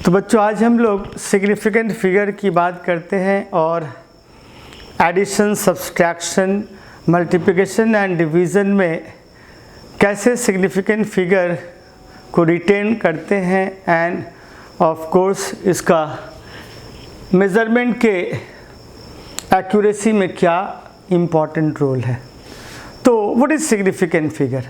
तो बच्चों आज हम लोग सिग्निफिकेंट फिगर की बात करते हैं और addition, subtraction, multiplication and division में कैसे सिग्निफिकेंट फिगर को रिटेन करते हैं एंड ऑफ कोर्स इसका मेज़रमेंट के एक्यूरेसी में क्या इम्पॉर्टेंट रोल है। तो व्हाट इज़ सिग्निफिकेंट फिगर?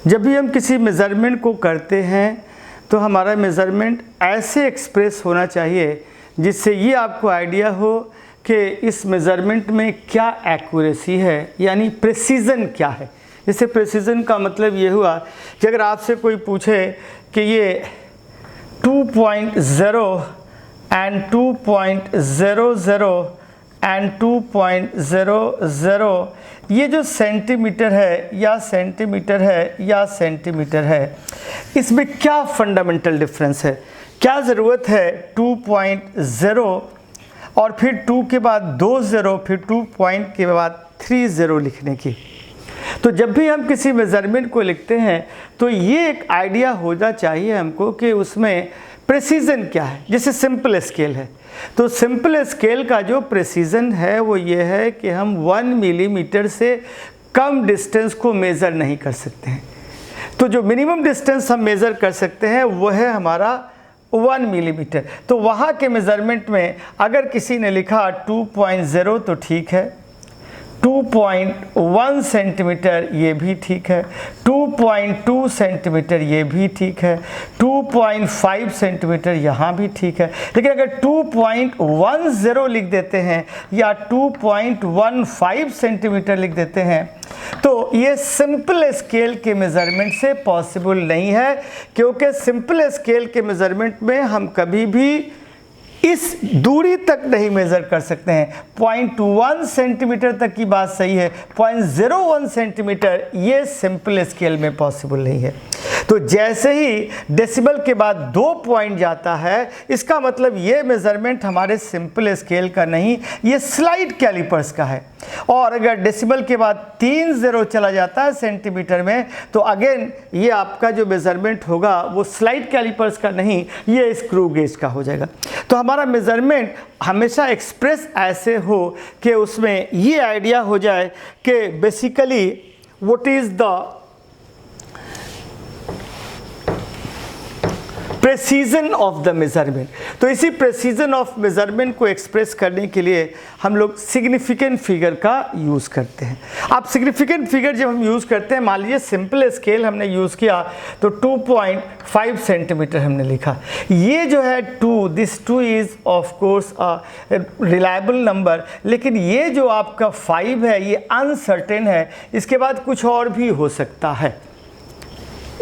जब भी हम किसी मेज़रमेंट को करते हैं तो हमारा मेज़रमेंट ऐसे एक्सप्रेस होना चाहिए जिससे ये आपको आइडिया हो कि इस मेज़रमेंट में क्या एक्यूरेसी है, यानी प्रेसीजन क्या है। जैसे प्रेसीजन का मतलब ये हुआ कि अगर आपसे कोई पूछे कि ये 2.0 एंड 2.00 एंड 2.00 ये जो सेंटीमीटर है या सेंटीमीटर है या सेंटीमीटर है, इसमें क्या फंडामेंटल डिफरेंस है, क्या ज़रूरत है 2.0 और फिर 2 के बाद 2 0 फिर 2 पॉइंट के बाद 3 0 लिखने की। तो जब भी हम किसी मेज़रमेंट को लिखते हैं तो ये एक आइडिया होना चाहिए हमको कि उसमें प्रेसीजन क्या है। जैसे सिंपल स्केल है तो सिंपल स्केल का जो प्रेसीजन है वो ये है कि हम 1 मिलीमीटर से कम डिस्टेंस को मेज़र नहीं कर सकते हैं। तो जो मिनिमम डिस्टेंस हम मेज़र कर सकते हैं वो है हमारा 1 मिलीमीटर। तो वहाँ के मेज़रमेंट में अगर किसी ने लिखा 2.0 तो ठीक है, 2.1 सेंटीमीटर ये भी ठीक है, 2.2 सेंटीमीटर ये भी ठीक है, 2.5 सेंटीमीटर यहाँ भी ठीक है। लेकिन अगर 2.10 लिख देते हैं या 2.15 सेंटीमीटर लिख देते हैं तो ये सिंपल स्केल के मेज़रमेंट से पॉसिबल नहीं है, क्योंकि सिंपल स्केल के मेज़रमेंट में हम कभी भी इस दूरी तक नहीं मेज़र कर सकते हैं। 0.1 सेंटीमीटर तक की बात सही है, 0.01 सेंटीमीटर ये सिंपल स्केल में पॉसिबल नहीं है। तो जैसे ही डेसिमल के बाद 2 पॉइंट जाता है, इसका मतलब ये मेज़रमेंट हमारे सिंपल स्केल का नहीं, ये स्लाइड कैलिपर्स का है। और अगर डेसिमल के बाद 3 0 चला जाता है सेंटीमीटर में तो अगेन ये आपका जो मेज़रमेंट होगा वो स्लाइड कैलिपर्स का नहीं, ये स्क्रू गेज का हो जाएगा। तो हमारा मेज़रमेंट हमेशा एक्सप्रेस ऐसे हो कि उसमें ये आइडिया हो जाए कि basically what is the precision of the measurement. तो इसी प्रेसीजन ऑफ मेज़रमेंट को एक्सप्रेस करने के लिए हम लोग सिग्निफिकेंट फिगर का यूज़ करते हैं। अब सिग्निफिकेंट फिगर जब हम यूज़ करते हैं, मान लीजिए सिंपल स्केल हमने यूज़ किया तो 2.5 सेंटीमीटर हमने लिखा। ये जो है 2, this 2 is of course a reliable number, लेकिन ये जो आपका 5 है ये अनसर्टेन है, इसके बाद कुछ और भी हो सकता है,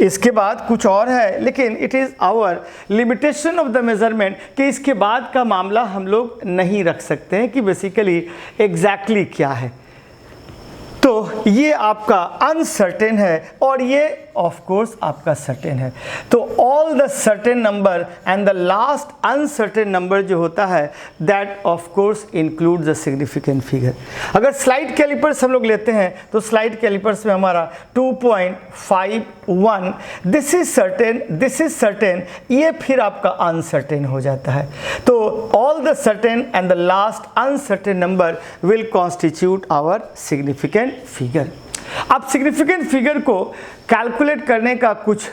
इसके बाद कुछ और है, लेकिन it is our limitation of the measurement कि इसके बाद का मामला हम लोग नहीं रख सकते हैं कि बेसिकली एग्जैक्टली क्या है। तो ये आपका अनसर्टेन है और ये ऑफ कोर्स आपका सर्टेन है। तो all the certain number and the last uncertain number जो होता है that of course include the significant figure. अगर स्लाइड कैलिपर्स हम लोग लेते हैं तो स्लाइड कैलिपर्स में हमारा 2.51 this is certain, this is certain, ये फिर आपका अनसर्टेन हो जाता है। तो all the certain and the last uncertain number will constitute our significant figure. अब सिग्निफिकेंट फिगर को कैलकुलेट करने का कुछ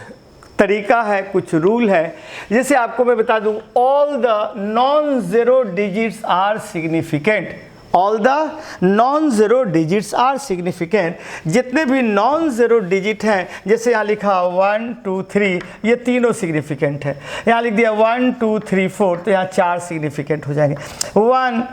तरीका है, कुछ रूल है। जैसे आपको मैं बता दूं, all the non zero digits are significant, all the non zero digits are significant. जितने भी नॉन ज़ीरो डिजिट हैं, जैसे यहाँ लिखा 1 2 3, ये तीनों सिग्निफिकेंट है। यहाँ लिख दिया 1 2 3 4, तो यहाँ 4 सिग्निफिकेंट हो जाएंगे। 1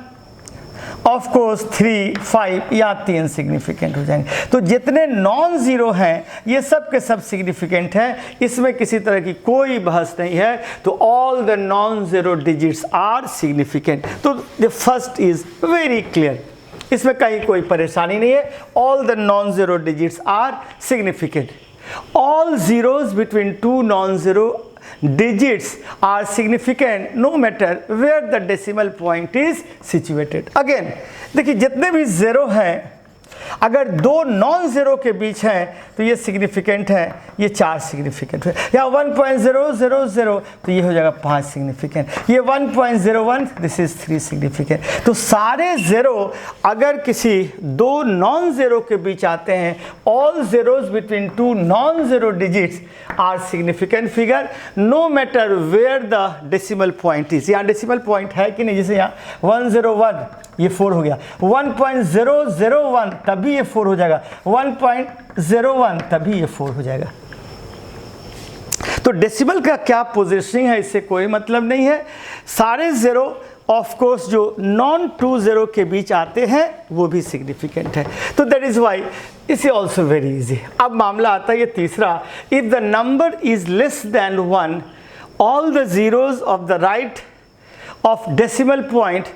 ऑफ कोर्स 3 5 या 3 सिग्निफिकेंट हो जाएंगे। तो जितने नॉन ज़ीरो हैं ये सब के सब सिग्निफिकेंट हैं, इसमें किसी तरह की कोई बहस नहीं है। तो all the non zero digits are significant. तो the first is very clear, इसमें कहीं कोई परेशानी नहीं है। All the non zero digits are significant. All zeros between 2 non zero digits are significant no matter where the decimal point is situated. Again देखिए जितने भी ज़ीरो हैं अगर दो नॉन ज़ीरो के बीच हैं तो ये सिग्निफिकेंट है, ये 4 सिग्निफिकेंट है। या 1.000 तो ये हो जाएगा 5 सिग्निफिकेंट। ये 1.01 दिस इज 3 सिग्निफिकेंट। तो सारे ज़ीरो अगर किसी दो नॉन ज़ीरो के बीच आते हैं, all zeros between two non zero digits are significant figure no matter where the decimal point is. यहाँ डेसिमल पॉइंट है कि नहीं, जैसे यहाँ 101 ये 4 हो गया, 1.001 तभी ये 4 हो जाएगा, 1.01 तभी ये 4 हो जाएगा। तो डेसिमल का क्या पोजीशनिंग है इससे कोई मतलब नहीं है। सारे ज़ीरो ऑफ कोर्स जो नॉन टू ज़ीरो के बीच आते हैं वो भी सिग्निफिकेंट है। तो that is why is also very easy. अब मामला आता है ये तीसरा, if the number is less than 1 all the zeros of the right of decimal point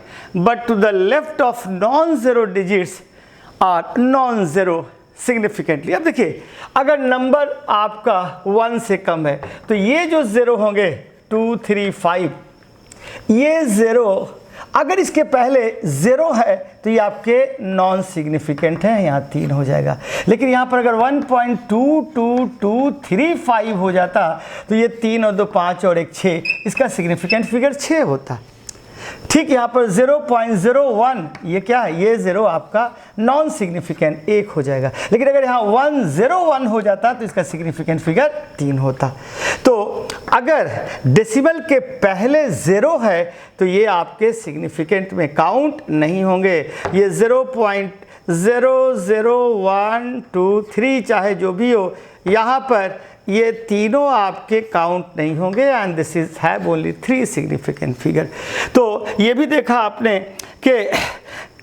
but to the left of non-zero digits are non-zero significantly। अब देखिए अगर number आपका 1 से कम है तो ये जो ज़ीरो होंगे 2, 3, 5, ये ज़ीरो अगर इसके पहले ज़ीरो है तो ये आपके नॉन सिग्निफिकेंट हैं, यहाँ 3 हो जाएगा। लेकिन यहाँ पर अगर 1.22235 हो जाता तो ये 3 और 2 5 और 1 6, इसका सिग्निफिकेंट फिगर 6 होता। ठीक, यहाँ पर 0.01 ये क्या है, ये ज़ीरो आपका नॉन सिग्निफिकेंट 1 हो जाएगा। लेकिन अगर यहाँ 101 हो जाता तो इसका सिग्निफिकेंट फिगर 3 होता। तो अगर डेसिमल के पहले ज़ीरो है तो ये आपके सिग्निफिकेंट में काउंट नहीं होंगे। ये 0.00123 चाहे जो भी हो, यहाँ पर ये तीनों आपके काउंट नहीं होंगे and this is have only 3 significant figure. तो ये भी देखा आपने कि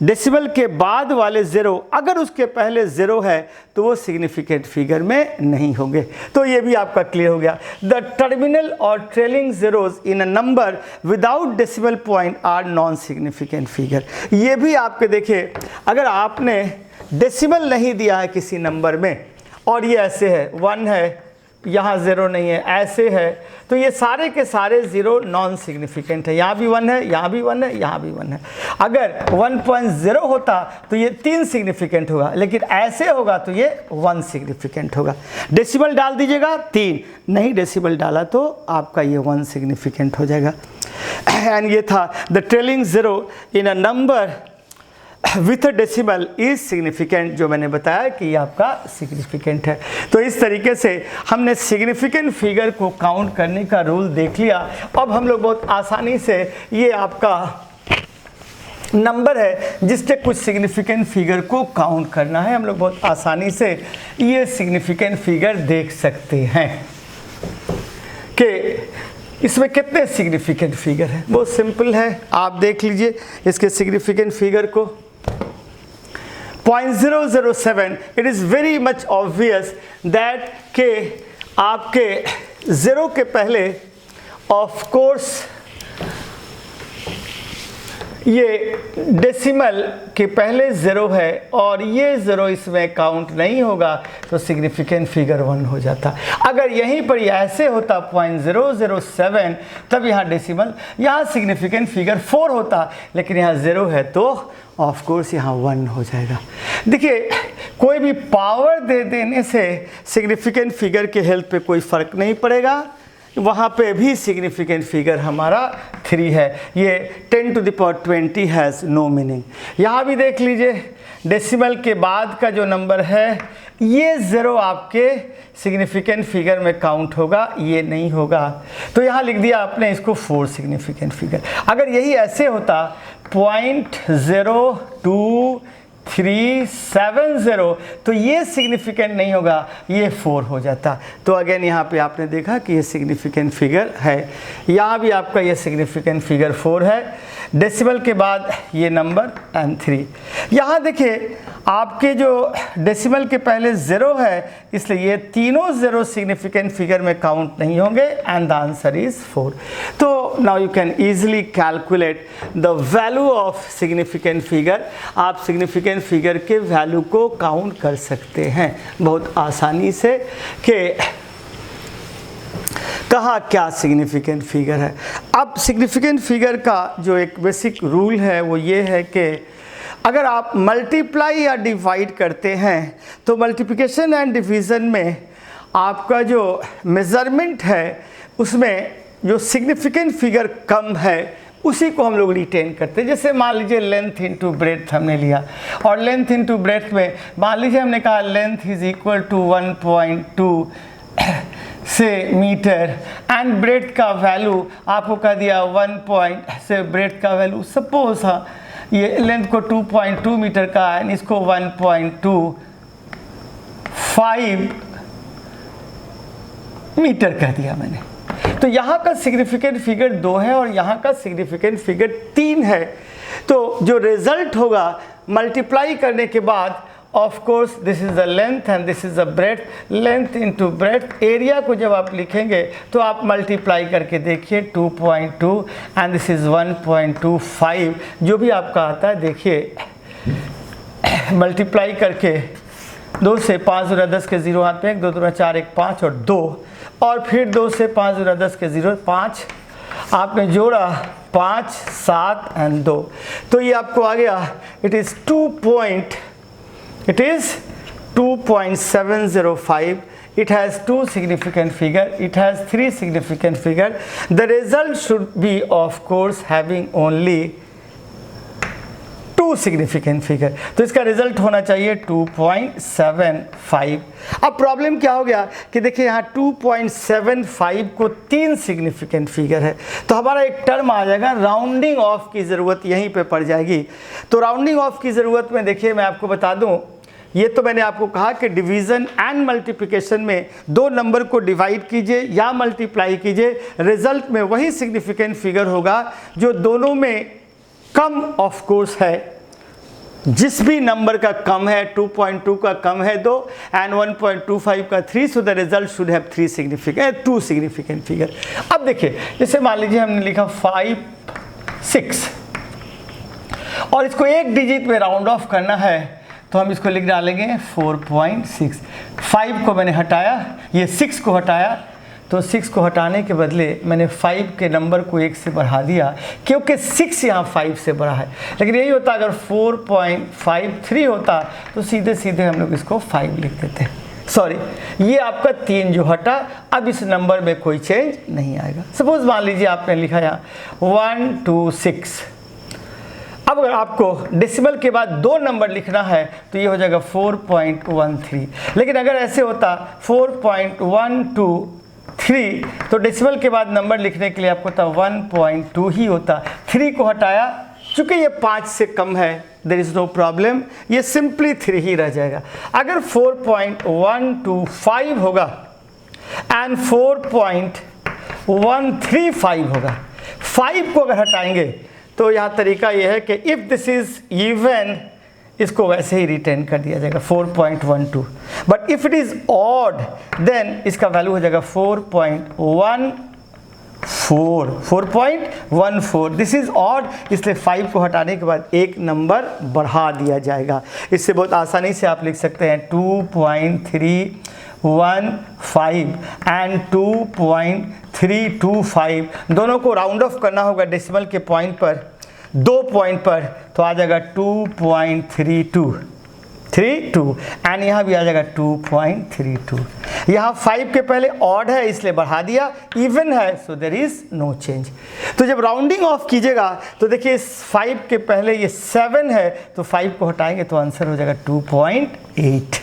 डेसिमल के बाद वाले ज़ीरो अगर उसके पहले ज़ीरो है तो वो सिग्निफिकेंट फिगर में नहीं होंगे। तो ये भी आपका क्लियर हो गया। द टर्मिनल और trailing zeros in a number without decimal point are non significant figure. ये भी आपके देखिए अगर आपने डेसिमल नहीं दिया है किसी नंबर में और ये ऐसे है 1 है, यहाँ ज़ीरो नहीं है, ऐसे है, तो ये सारे के सारे ज़ीरो नॉन सिग्निफिकेंट है। यहाँ भी 1 है, यहाँ भी 1 है, यहाँ भी 1 है। अगर 1.0 होता तो ये 3 सिग्निफिकेंट होगा, लेकिन ऐसे होगा तो ये 1 सिग्निफिकेंट होगा। डेसिमल डाल दीजिएगा 3, नहीं डेसिमल डाला तो आपका ये 1 सिग्निफिकेंट हो जाएगा। एंड ये था the trailing zero in a number with a decimal is significant, जो मैंने बताया कि ये आपका सिग्निफिकेंट है। तो इस तरीके से हमने सिग्निफिकेंट फिगर को काउंट करने का रूल देख लिया। अब हम लोग बहुत आसानी से ये आपका नंबर है जिसके कुछ सिग्निफिकेंट फिगर को काउंट करना है, हम लोग बहुत आसानी से ये सिग्निफिकेंट फिगर देख सकते हैं कि इसमें कितने सिग्निफिकेंट फिगर है। बहुत सिंपल है, आप देख लीजिए इसके सिग्निफिकेंट फिगर को। 0.007 it is very much obvious that के आपके ज़ीरो के पहले ऑफ कोर्स ये डेसिमल के पहले ज़ीरो है और ये ज़ीरो इसमें काउंट नहीं होगा तो सिग्निफिकेंट फिगर 1 हो जाता। अगर यहीं पर ये ऐसे होता 0.007 तब यहाँ डेसिमल, यहाँ सिग्निफिकेंट फिगर 4 होता, लेकिन यहाँ ज़ीरो है तो ऑफ कोर्स यहाँ 1 हो जाएगा। देखिए कोई भी पावर दे देने से सिग्निफिकेंट फिगर के हेल्थ पे कोई फ़र्क नहीं पड़ेगा, वहाँ पे भी सिग्निफिकेंट फिगर हमारा 3 है। ये 10 to the power 20 has no meaning. यहाँ भी देख लीजिए डेसिमल के बाद का जो नंबर है ये ज़ीरो आपके सिग्निफिकेंट फिगर में काउंट होगा, ये नहीं होगा। तो यहाँ लिख दिया आपने इसको 4 सिग्निफिकेंट फिगर। अगर यही ऐसे होता 0.0237 तो ये सिग्निफिकेंट नहीं होगा, ये 4 हो जाता। तो अगेन यहाँ पे आपने देखा कि ये सिग्निफिकेंट फिगर है। यहाँ भी आपका ये सिग्निफिकेंट फिगर 4 है, डेसिमल के बाद ये नंबर एंड 3। यहाँ देखिए आपके जो डेसिमल के पहले ज़ीरो है इसलिए ये तीनों ज़ीरो सिग्निफिकेंट फिगर में काउंट नहीं होंगे एंड द आंसर इज़ 4। तो now you can easily calculate the value of significant figure. आप सिग्निफिकेंट फिगर के वैल्यू को काउंट कर सकते हैं बहुत आसानी से कि कहाँ क्या सिग्निफिकेंट फिगर है। अब सिग्निफिकेंट फिगर का जो एक बेसिक रूल है वो ये है कि अगर आप मल्टीप्लाई या डिवाइड करते हैं तो मल्टीप्लिकेशन एंड डिवीज़न में आपका जो मेज़रमेंट है उसमें जो सिग्निफिकेंट फिगर कम है उसी को हम लोग रिटेन करते हैं। जैसे मान लीजिए लेंथ इनटू ब्रेड्थ हमने लिया, और लेंथ इनटू ब्रेड्थ में मान लीजिए हमने कहा लेंथ इज इक्वल टू 1.2 से मीटर एंड ब्रेड्थ का वैल्यू आपको कह दिया 1 से ब्रेड्थ का वैल्यू सपोज हाँ ये लेंथ को 2.2 मीटर का है, इसको 1.25 मीटर कह दिया मैंने। तो यहाँ का सिग्निफिकेंट फिगर 2 है और यहाँ का सिग्निफिकेंट फिगर 3 है। तो जो रिजल्ट होगा मल्टीप्लाई करने के बाद, of course this is the length and this is the breadth, length into breadth, area को जब आप लिखेंगे तो आप मल्टीप्लाई करके देखिए 2.2 एंड दिस इज 1.25, जो भी आपका आता है देखिए मल्टीप्लाई करके 2 से 5 दूना 10 के 0 हाथ में 1, 2 दूना 4, 1 5 और 2, और फिर 2 से 5 दूना 10 के 0 5, आपने जोड़ा 5 7 एंड 2, तो ये आपको आ गया it is 2.705. It has 2 significant figure, it has 3 significant figure. The result should be of course having only 2 significant figure. तो इसका रिजल्ट होना चाहिए 2.75. अब प्रॉब्लम क्या हो गया कि देखिए यहाँ 2.75 को 3 सिग्निफिकेंट फिगर है, तो हमारा एक टर्म आ जाएगा राउंडिंग ऑफ की ज़रूरत यहीं पे पड़ जाएगी। तो राउंडिंग ऑफ की ज़रूरत में देखिए मैं आपको बता दूं, ये तो मैंने आपको कहा कि डिवीज़न एंड मल्टीप्लिकेशन में 2 नंबर को डिवाइड कीजिए या मल्टीप्लाई कीजिए, रिजल्ट में वही सिग्निफिकेंट फिगर होगा जो दोनों में कम ऑफ कोर्स है। जिस भी नंबर का कम है, 2.2 का कम है 2 एंड 1.25 का 3, so the result should have 2 significant figure. अब देखिए जैसे मान लीजिए हमने लिखा 5 6 और इसको एक डिजिट में राउंड ऑफ करना है, तो हम इसको लिख डालेंगे 4.6। 5 को मैंने हटाया, ये 6 को हटाया, तो 6 को हटाने के बदले मैंने 5 के नंबर को 1 से बढ़ा दिया, क्योंकि 6 यहाँ 5 से बड़ा है। लेकिन यही होता अगर 4.53 होता तो सीधे सीधे हम लोग इसको 5 लिख देते। सॉरी, ये आपका 3 जो हटा, अब इस नंबर में कोई चेंज नहीं आएगा। सपोज मान लीजिए आपने लिखा यहाँ 126। अब अगर आपको डेसिमल के बाद 2 नंबर लिखना है तो ये हो जाएगा 4.13। लेकिन अगर ऐसे होता 4.123 तो डेसिमल के बाद नंबर लिखने के लिए आपको था 1.2 ही होता। 3 को हटाया, चूंकि ये 5 से कम है, देयर इज नो प्रॉब्लम, ये सिंपली 3 ही रह जाएगा। अगर 4.125 होगा एंड 4.135 होगा, 5 को अगर हटाएंगे तो यहाँ तरीका ये है कि इफ़ दिस इज इवन, इसको वैसे ही रिटेन कर दिया जाएगा 4.12, but if it is odd then इसका वैल्यू हो जाएगा 4.14। दिस इज़ ऑड, इसलिए 5 को हटाने के बाद एक नंबर बढ़ा दिया जाएगा। इससे बहुत आसानी से आप लिख सकते हैं 2.315 एंड 2.325, दोनों को राउंड ऑफ करना होगा डेसिमल के पॉइंट पर, 2 पॉइंट पर, तो आ जाएगा 2.32 एंड यहाँ भी आ जाएगा 2.32। यहाँ 5 के पहले ऑड है इसलिए बढ़ा दिया, इवन है so there is no change. तो जब राउंडिंग ऑफ कीजिएगा तो देखिए इस 5 के पहले ये 7 है, तो 5 को हटाएंगे तो आंसर हो जाएगा 2.8।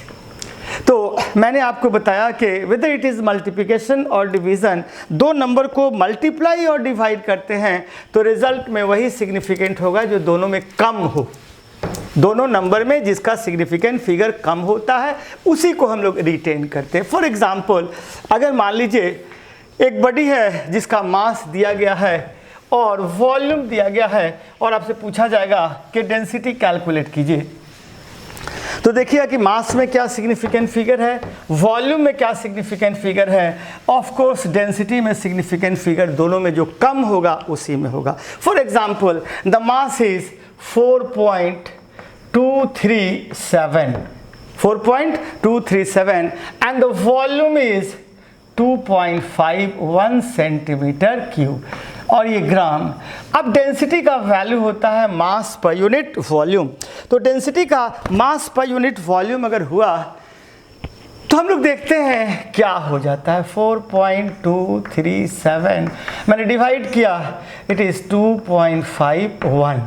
तो मैंने आपको बताया कि वेदर इट इज़ मल्टीप्लिकेशन और डिवीज़न, 2 नंबर को मल्टीप्लाई और डिवाइड करते हैं तो रिजल्ट में वही सिग्निफिकेंट होगा जो दोनों में कम हो। दोनों नंबर में जिसका सिग्निफिकेंट फिगर कम होता है उसी को हम लोग रिटेन करते हैं। फॉर एग्जांपल, अगर मान लीजिए एक बॉडी है जिसका मास दिया गया है और वॉल्यूम दिया गया है और आपसे पूछा जाएगा कि डेंसिटी कैलकुलेट कीजिए, तो देखिए कि मास में क्या सिग्निफिकेंट फिगर है, वॉल्यूम में क्या सिग्निफिकेंट फिगर है। ऑफ कोर्स डेंसिटी में सिग्निफिकेंट फिगर दोनों में जो कम होगा उसी में होगा। For example, the mass is 4.237 and the volume is 2.51 centimeter cube. और ये ग्राम। अब डेंसिटी का वैल्यू होता है मास पर यूनिट वॉल्यूम। तो डेंसिटी का मास पर यूनिट वॉल्यूम अगर हुआ तो हम लोग देखते हैं क्या हो जाता है। 4.237 मैंने डिवाइड किया, इट इज़ 2.51।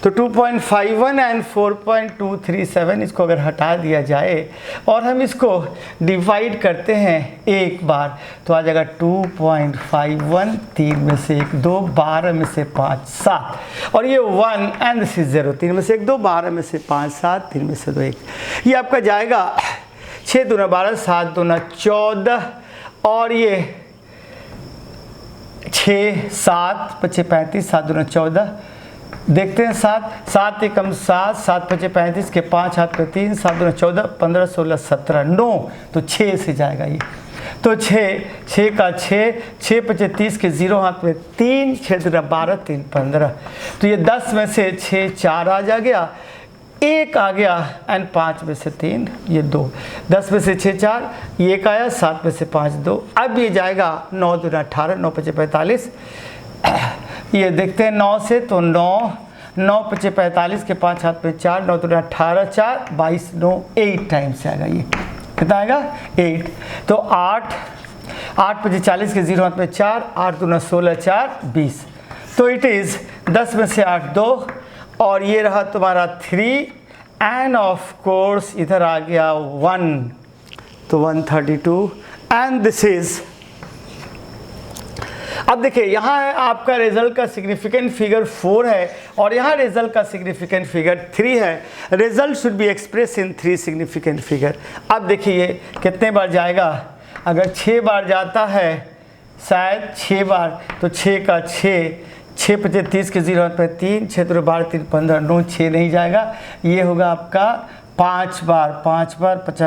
तो 2.51 एंड 4.237 इसको अगर हटा दिया जाए और हम इसको डिवाइड करते हैं एक बार तो आ जाएगा 2.51, 3 में से 1 2, 12 में से 5 7, और ये 1 एंड दिस इज 0, 3 में से 1 2, 12 में से 5 7, 3 में से 2 1। ये आपका जाएगा 6 दूना 12, 7 दूना 14, और ये 6 7 5 35, 7 दूना 14। देखते हैं 7 एकम 7, 7 5 35 के 5 हाथ पे 3, 7 दूना 14, 15 16 17 9, तो 6 से जाएगा ये। तो 6 का 6 5 30 के 0 हाथ में 3, 6 दूना 12, 3 15। तो ये 10 में से 6 4 आ गया, 1 आ गया एंड 5 में से 3 ये 2, 10 में से 6 4, ये 1 आया, 7 में से 5 2। अब ये जाएगा 9 दूना 18, 9 5 45। ये देखते हैं 9 से, तो 9 5 45 के 5 हाथ पे 4, 9 दूना 18, 4 22, 9 8 टाइम्स आएगा। ये कितना आएगा 8। तो 8 5 40 के 0 हाथ में 4, 8 दूना 16, 4 20। तो इट इज़ 10 में से 8 2, और ये रहा तुम्हारा 3 एंड ऑफ कोर्स इधर आ गया 1, तो 132 एंड दिस इज। अब देखिए यहाँ है आपका रिजल्ट का सिग्निफिकेंट फिगर 4 है और यहाँ रिजल्ट का सिग्निफिकेंट फिगर 3 है। Result should be express in 3 significant figure. अब देखिए ये कितने बार जाएगा, अगर 6 बार जाता है शायद 6 बार, तो 6 का 6 5 30 के 0 पे 3, 6 3 12 3 15 9, 6 नहीं जाएगा। ये होगा आपका 5 बार 50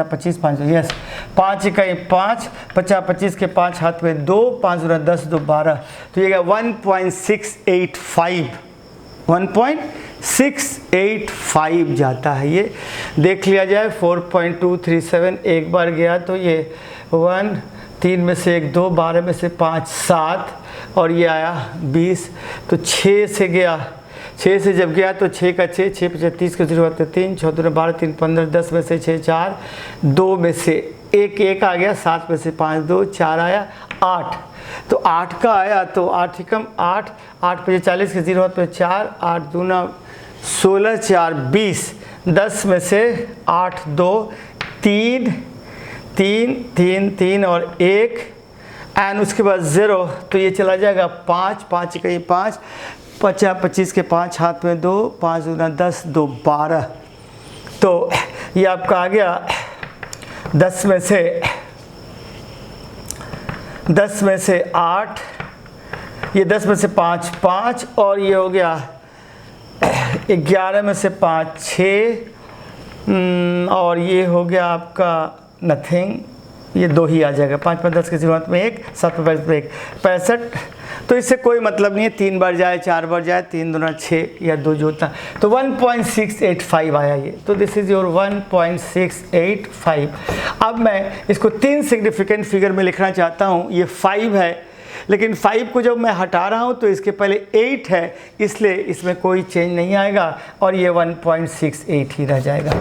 25 5, यस 5 इकाई 5, 50 25 के 5 हाथ में 2, 5 दूना 10 2 12। तो ये 1.685 जाता है। ये देख लिया जाए 4.237 एक बार गया, तो ये 1 3 में से 1 2, 12 में से 5 7, और ये आया 20। तो 6 से गया, 6 से जब गया तो 6 का 6 5 30 के 0 होते 3, 6 दूना 12 3 15, 10 में से 6 4, 2 में से 1 आ गया, 7 में से 5 2, 4 आया 8। तो 8 का आया, तो 8 एकम 8 5 40 के 0 होते 4, 8 दूना 16 4 20, 10 में से 8 2 3 3 3 3 और 1 एंड उसके बाद 0। तो ये चला जाएगा 5 इकाई 5, 50 25 के 5 हाथ में 2, 5 दूना 10 2 12। तो ये आपका आ गया 10 में से 8, ये 10 में से 5 5, और ये हो गया 11 में से 5 6, और ये हो गया आपका नथिंग, ये 2 ही आ जाएगा। 5 5 10 के 0 में 1, 7 में 1 65। तो इससे कोई मतलब नहीं है 3 बार जाए 4 बार जाए, 3 दूना 6 या 2 जो होता। तो 1.685 आया ये। तो दिस इज योर 1.685। अब मैं इसको 3 सिग्निफिकेंट फिगर में लिखना चाहता हूँ। ये 5 है, लेकिन 5 को जब मैं हटा रहा हूँ तो इसके पहले 8 है, इसलिए इसमें कोई चेंज नहीं आएगा और ये 1.68 ही रह जाएगा।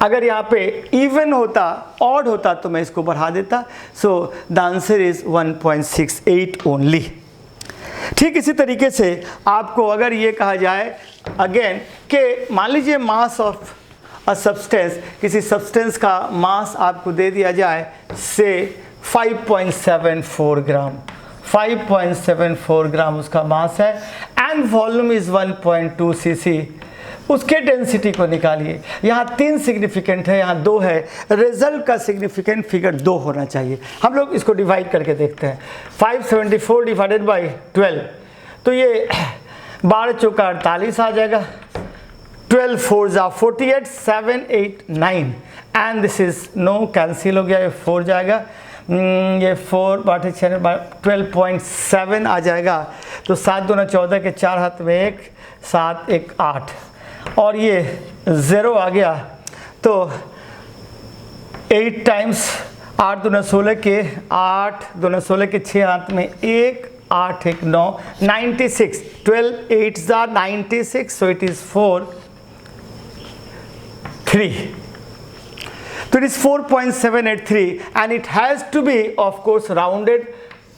अगर यहाँ पे इवन होता, ऑड होता, तो मैं इसको बढ़ा देता। So the answer is 1.68 only. ठीक इसी तरीके से आपको अगर ये कहा जाए अगेन कि मान लीजिए मास ऑफ अ सब्सटेंस, किसी सब्सटेंस का मास आपको दे दिया जाए से 5.74 ग्राम, 5.74 ग्राम उसका मास है एंड वॉल्यूम इज 1.2 cc। उसके डेंसिटी को निकालिए। यहाँ 3 सिग्निफिकेंट है, यहाँ 2 है। रिजल्ट का सिग्निफिकेंट फिगर 2 होना चाहिए। हम लोग इसको डिवाइड करके देखते हैं। 574 डिवाइडेड बाई 12, तो ये 12 चौका 48 आ जाएगा। 12 4 जा 48, 7 8 9 and this is no cancel हो गया, ये 4 जाएगा, ये 4 बाटे 6 12.7 आ जाएगा। तो 7 दूना 14 के 4 हाथ में 1, 7 1 8, और ये 0 आ गया। तो 8 टाइम्स 8 दूना 16 के 8 दूना 16 के 6 हाथ में 1 8 1 9 96, 12 8s are 96, so it is 4 3. So it is 4.783 and it has to be of course rounded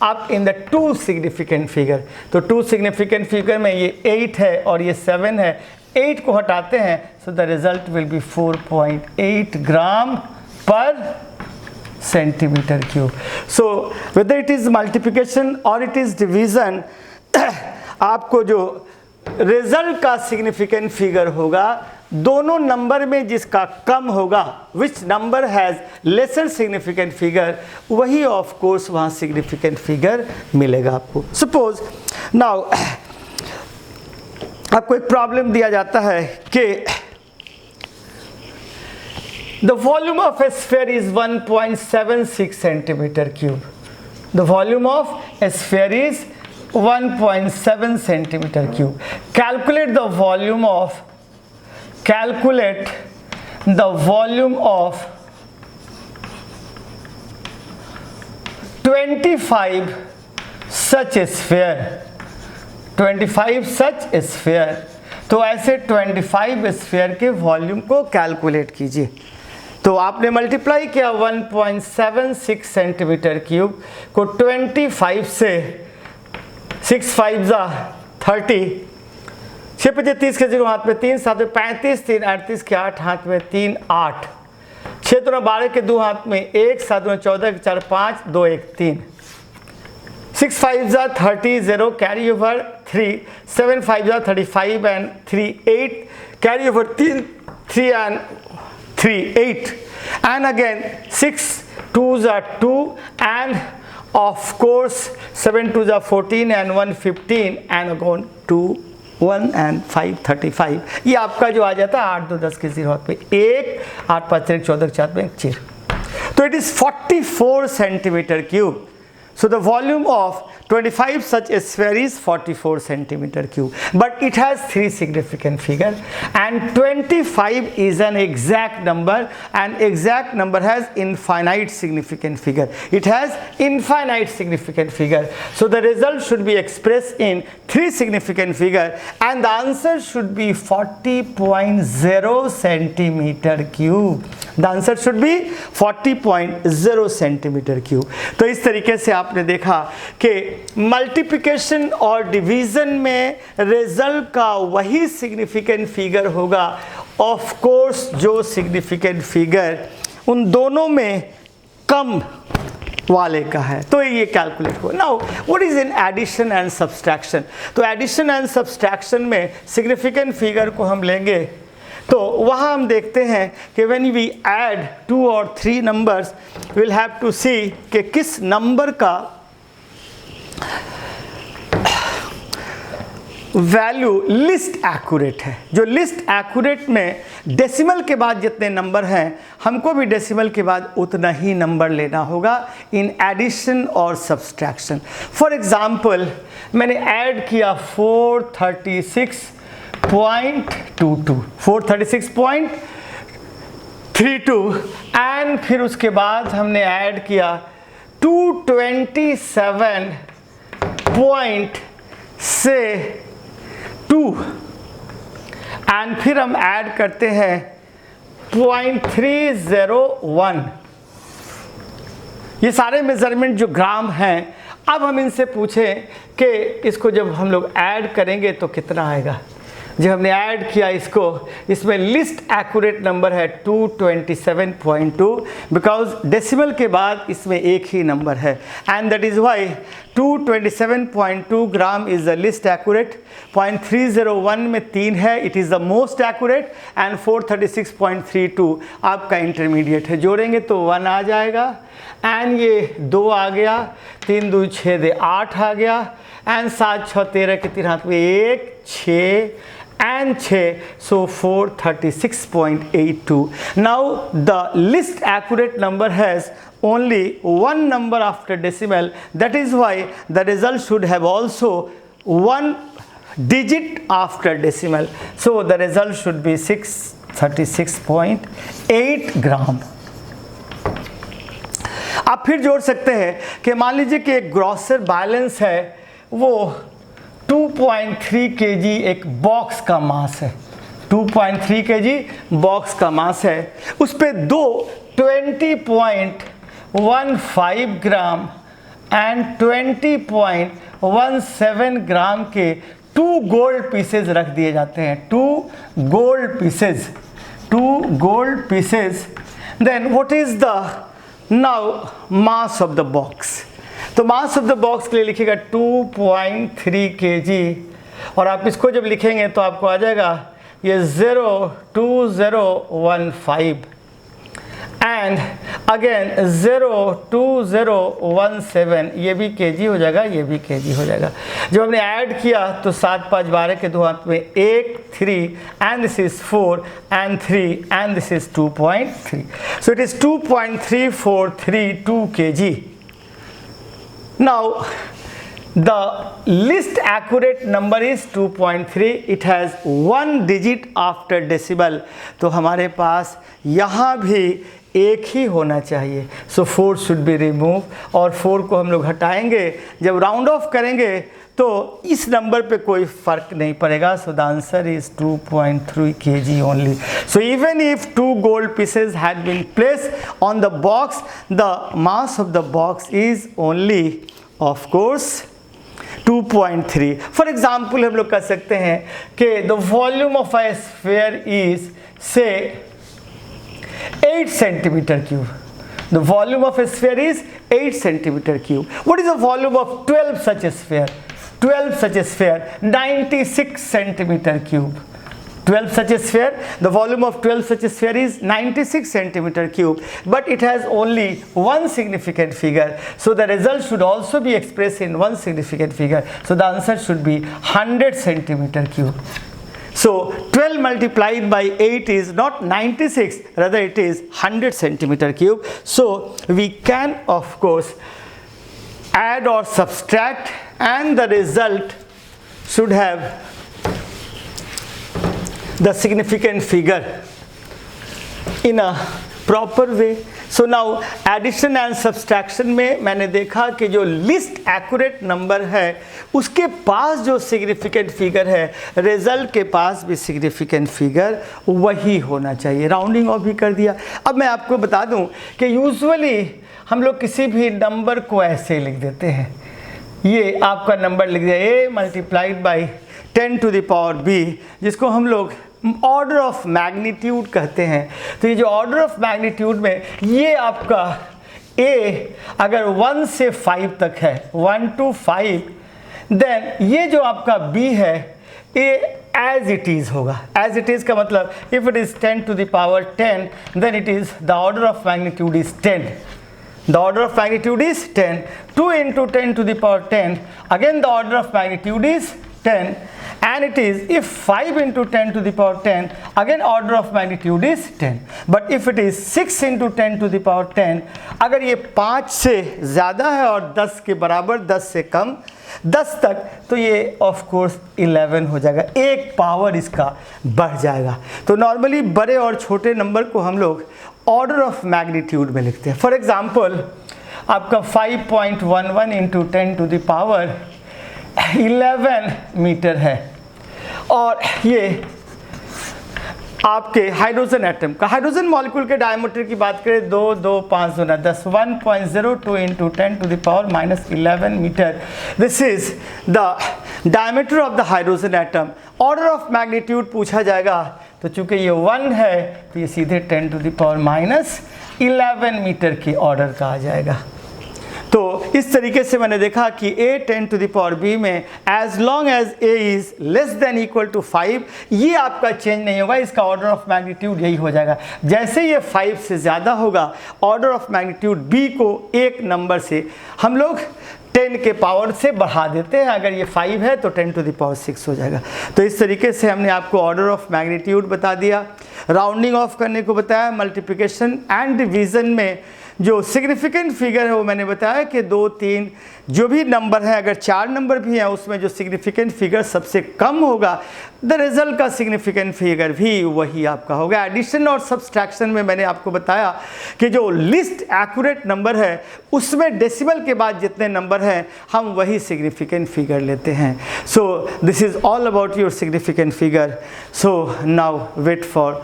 up in the two significant figure. तो two significant figure में ये 8 है और ये 7 है, 8 को हटाते हैं, so the result will be 4.8 gram per centimeter cube. So whether it is multiplication or it is division, आपको जो रिजल्ट का सिग्निफिकेंट फिगर होगा, दोनों नंबर में जिसका कम होगा, which number has lesser significant figure, वही ऑफ कोर्स वहां सिग्निफिकेंट फिगर मिलेगा आपको. सपोज नाउ आपको एक प्रॉब्लम दिया जाता है कि the volume of A sphere is 1.76 centimetre cube. The volume of A sphere is 1.7 centimeter cube. Calculate the volume of 25 such a sphere. 25 such a sphere. तो ऐसे 25 स्फीयर के वॉल्यूम को कैलकुलेट कीजिए. तो आपने मल्टीप्लाई किया 1.76 सेंटीमीटर क्यूब को 25 से, 6 5 जा 30, 6 5 30 के 0 हाथ में 3, 7 में 35, 3 38 के 8 हाथ में 3 8, 6 2 12 के 2 हाथ में 1, 7 2 14 के 4 5, 2 1 3, 6 5 जा 30, 0 कैरी ओवर 3, 7 5 जा 35 and 3 8 carry over 3 and 3 8 and again 6 2s are 2 and of course 7 2s are 14 and 1 15 and again 2 1 and 5 35. ये आपका जो आ जाता है 8 2 10 के 0 पे 1, 8 5 3 14 4 में 1 4. तो it is 44 centimeter cube. So the volume of 25 such a sphere is 44 centimeter cube, but it has three significant figures and 25 is an exact number and exact number has infinite significant figure. It has infinite significant figure. So the result should be expressed in three significant figure and the answer should be 40.0 centimeter cube. The answer should be 40.0 centimeter cube. तो इस तरीके से आपने देखा कि multiplication और division में result का वही सिग्निफिकेंट फिगर होगा, ऑफ कोर्स जो सिग्निफिकेंट फिगर उन दोनों में कम वाले का है, तो ये कैलकुलेट हो. Now what is in addition and subtraction. तो एडिशन एंड सब्सट्रैक्शन में सिग्निफिकेंट फिगर को हम लेंगे तो वहाँ हम देखते हैं कि व्हेन वी ऐड 2 और 3 नंबर्स विल हैव टू सी कि किस नंबर का वैल्यू लिस्ट एक्यूरेट है. जो लिस्ट एक्यूरेट में डेसिमल के बाद जितने नंबर हैं, हमको भी डेसिमल के बाद उतना ही नंबर लेना होगा इन एडिशन और सब्सट्रैक्शन. फॉर एग्जांपल मैंने ऐड किया 436.32 एंड फिर उसके बाद हमने ऐड किया 227.2 एंड फिर हम ऐड करते हैं 0.301. ये सारे मेजरमेंट जो ग्राम हैं, अब हम इनसे पूछें कि इसको जब हम लोग ऐड करेंगे तो कितना आएगा. जब हमने ऐड किया इसको, इसमें लिस्ट एक्यूरेट नंबर है 227.2 बिकॉज डेसिमल के बाद इसमें एक ही नंबर है and that is why 227.2 gram is the list accurate. 0.301 में 3 है, it is the most accurate and 436.32 आपका इंटरमीडिएट है. जोड़ेंगे तो 1 आ जाएगा एंड ये 2 आ गया, 3 2 6 दे 8 आ गया एंड 7 6 13 के 3 हाथ में 1 6 and 6, so 436.82. Now the list accurate number has only one number after decimal, that is why the result should have also one digit after decimal, so the result should be 636.8 gram. आप फिर जोड़ सकते हैं कि मान लीजिए कि एक ग्रॉसर बैलेंस है वो 2.3 kg एक बॉक्स का मास है, 2.3 kg बॉक्स का मास है। उस पे दो 20.15 ग्राम एंड 20.17 ग्राम के 2 गोल्ड पीसेज रख दिए जाते हैं, 2 gold pieces. Then what is the now mass of the box? तो मास ऑफ द बॉक्स के लिए लिखिएगा 2.3 kg, और आप इसको जब लिखेंगे तो आपको आ जाएगा ये 02015 एंड अगेन 02017, ये भी kg हो जाएगा, ये भी kg हो जाएगा। जब हमने ऐड किया तो 7 5 12 के दो हाथ में 1 3 and this is 4 and 3 and this is 2.3, so it is 2.3432 kg। Now the least accurate number is 2.3. It has 1 digit after decimal. तो हमारे पास यहाँ भी एक ही होना चाहिए, सो 4 should be removed, और 4 को हम लोग हटाएंगे। जब राउंड ऑफ करेंगे तो इस नंबर पे कोई फर्क नहीं पड़ेगा, so the answer is 2.3 kg only. So even if 2 gold pieces had been placed on the box, the mass of the box is only of course 2.3. For example, हम लोग कह सकते हैं कि the volume of a sphere is say 8 centimeter cube. The volume of a sphere is 8 centimeter cube. What is the volume of 12 such a sphere? 12 such a sphere, 96 centimeter cube. 12 such a sphere, the volume of 12 such a sphere is 96 centimeter cube, but it has only one significant figure, so the result should also be expressed in one significant figure, so the answer should be 100 centimeter cube. So 12 multiplied by 8 is not 96, rather it is 100 centimeter cube. So we can of course add or subtract, and the result should have the significant figure in a proper way. So now addition and subtraction में मैंने देखा कि जो least accurate number है उसके पास जो significant figure है, result के पास भी significant figure वही होना चाहिए। राउंडिंग ऑफ भी कर दिया। अब मैं आपको बता दूं कि यूजुअली हम लोग किसी भी नंबर को ऐसे लिख देते हैं, ये आपका नंबर लिख दिया a multiplied by 10 to the power b, जिसको हम लोग ऑर्डर ऑफ मैग्नीट्यूड कहते हैं। तो ये जो ऑर्डर ऑफ मैग्नीट्यूड में ये आपका a अगर 1 से 5 तक है, 1 to 5, देन ये जो आपका b है ये एज इट इज़ होगा। एज इट इज़ का मतलब if it is 10 to the power 10, then it is the order of magnitude is 10. The order of magnitude is 10. 2 into 10 to the power 10, again the order of magnitude is 10, and it is if 5 into 10 to the power 10, again order of magnitude is 10. But if it is 6 into 10 to the power 10, अगर ये 5 से ज़्यादा है और 10 के बराबर, 10 से कम, 10 तक, तो ये ऑफ कोर्स 11 हो जाएगा, एक पावर इसका बढ़ जाएगा। तो नॉर्मली बड़े और छोटे नंबर को हम लोग ऑर्डर ऑफ मैग्नीट्यूड में लिखते हैं। फॉर एग्जांपल आपका 5.11 into 10 to the power 11 metre है, और ये आपके हाइड्रोजन एटम का, हाइड्रोजन मॉलिक्यूल के डायमीटर की बात करें 2 2 5 2 10, 1.02 into 10 to the power -11 metre, this is the diameter of the hydrogen atom. Order of magnitude पूछा जाएगा, तो चूंकि ये 1 है तो ये सीधे 10 टू द पावर -11 मीटर के ऑर्डर का आ जाएगा। तो इस तरीके से मैंने देखा कि a 10 to the power b में as long as a is less than equal to 5, ये आपका चेंज नहीं होगा, इसका ऑर्डर ऑफ मैग्नीट्यूड यही हो जाएगा। जैसे ये 5 से ज़्यादा होगा, ऑर्डर ऑफ मैग्नीट्यूड b को एक नंबर से हम लोग 10 के पावर से बढ़ा देते हैं। अगर ये 5 है तो 10 to the power 6 हो जाएगा। तो इस तरीके से हमने आपको ऑर्डर ऑफ मैग्नीट्यूड बता दिया, राउंडिंग ऑफ करने को बताया, मल्टीप्लिकेशन एंड डिवीज़न में जो सिग्निफिकेंट फिगर है वो मैंने बताया कि 2 3 जो भी नंबर है, अगर 4 नंबर भी हैं उसमें जो सिग्निफिकेंट फिगर सबसे कम होगा द रिजल्ट का सिग्निफिकेंट फिगर भी वही आपका होगा। एडिशन और सब्सट्रैक्शन में मैंने आपको बताया कि जो लिस्ट एक्यूरेट नंबर है उसमें डेसिमल के बाद जितने नंबर हैं हम वही सिग्निफिकेंट फिगर लेते हैं। So this is all about your significant figure. So now wait for